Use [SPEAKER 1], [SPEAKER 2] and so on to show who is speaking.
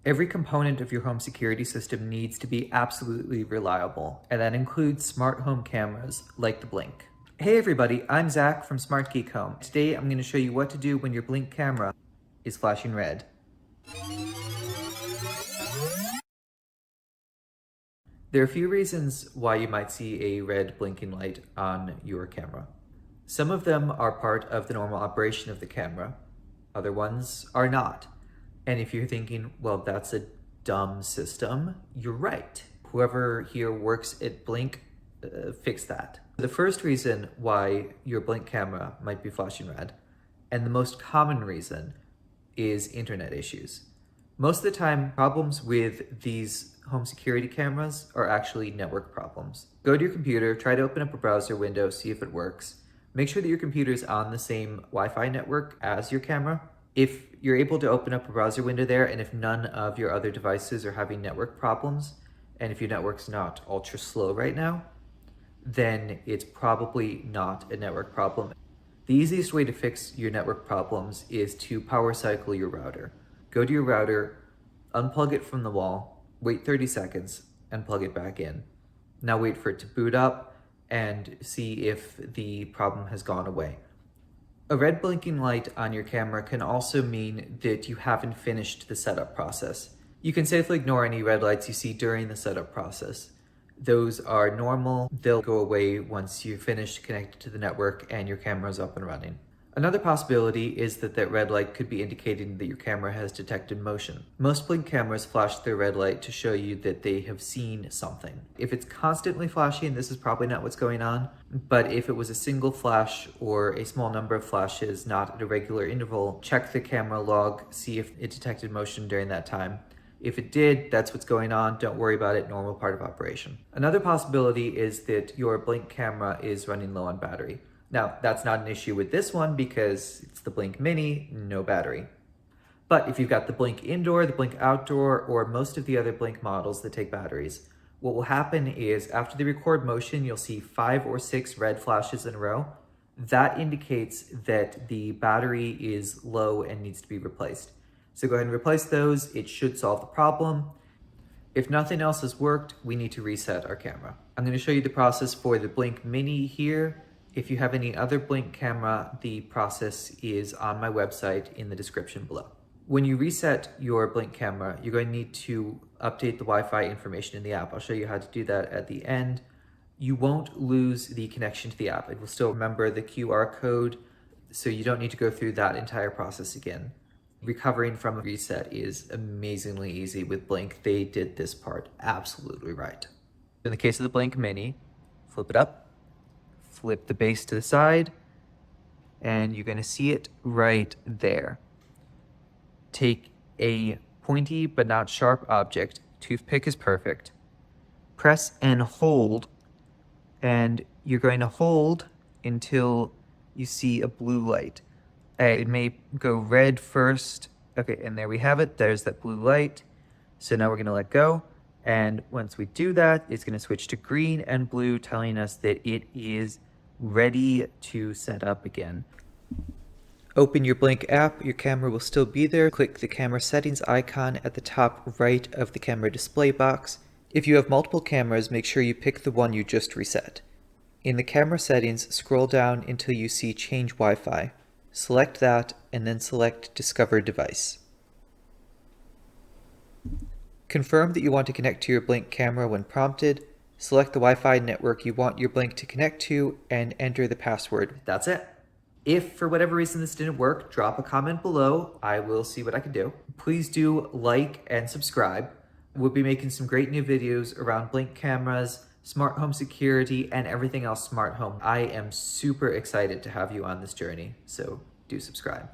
[SPEAKER 1] Every component of your home security system needs to be absolutely reliable, and that includes smart home cameras like the Blink. Hey everybody, I'm Zach from Smart Geek Home. Today I'm going to show you what to do when your Blink camera is flashing red. There are a few reasons why you might see a red blinking light on your camera. Some of them are part of the normal operation of the camera. Other ones are not. And if you're thinking, well, that's a dumb system, you're right. Whoever here works at Blink, fix that. The first reason why your Blink camera might be flashing red, and the most common reason, is internet issues. Most of the time, problems with these home security cameras are actually network problems. Go to your computer, try to open up a browser window, see if it works. Make sure that your computer is on the same Wi-Fi network as your camera. If you're able to open up a browser window there, and if none of your other devices are having network problems, and if your network's not ultra slow right now, then it's probably not a network problem. The easiest way to fix your network problems is to power cycle your router. Go to your router, unplug it from the wall, wait 30 seconds, and plug it back in. Now wait for it to boot up and see if the problem has gone away. A red blinking light on your camera can also mean that you haven't finished the setup process. You can safely ignore any red lights you see during the setup process. Those are normal. They'll go away once you've finished connected to the network and your camera is up and running. Another possibility is that red light could be indicating that your camera has detected motion. Most Blink cameras flash their red light to show you that they have seen something. If it's constantly flashing, this is probably not what's going on, but if it was a single flash or a small number of flashes, not at a regular interval, check the camera log, see if it detected motion during that time. If it did, that's what's going on. Don't worry about it, normal part of operation. Another possibility is that your Blink camera is running low on battery. Now, that's not an issue with this one because it's the Blink Mini, no battery. But if you've got the Blink Indoor, the Blink Outdoor, or most of the other Blink models that take batteries, what will happen is after they record motion, you'll see 5 or 6 red flashes in a row. That indicates that the battery is low and needs to be replaced. So go ahead and replace those. It should solve the problem. If nothing else has worked, we need to reset our camera. I'm going to show you the process for the Blink Mini here. If you have any other Blink camera, the process is on my website in the description below. When you reset your Blink camera, you're going to need to update the Wi-Fi information in the app. I'll show you how to do that at the end. You won't lose the connection to the app. It will still remember the QR code, so you don't need to go through that entire process again. Recovering from a reset is amazingly easy with Blink. They did this part absolutely right. In the case of the Blink Mini, flip it up, flip the base to the side, and you're going to see it right there. Take a pointy but not sharp object, toothpick is perfect, press and hold, and you're going to hold until you see a blue light. It may go red first. Okay, and there we have it. There's that blue light. So now we're going to let go. And once we do that, it's going to switch to green and blue, telling us that it is ready to set up again. Open your Blink app. Your camera will still be there. Click the camera settings icon at the top right of the camera display box. If you have multiple cameras, make sure you pick the one you just reset. In the camera settings, scroll down until you see Change Wi-Fi. Select that and then select Discover Device. Confirm that you want to connect to your Blink camera when prompted. Select the Wi-Fi network you want your Blink to connect to and enter the password. That's it. If for whatever reason this didn't work, drop a comment below. I will see what I can do. Please do like and subscribe. We'll be making some great new videos around Blink cameras, smart home security, and everything else smart home. I am super excited to have you on this journey, so do subscribe.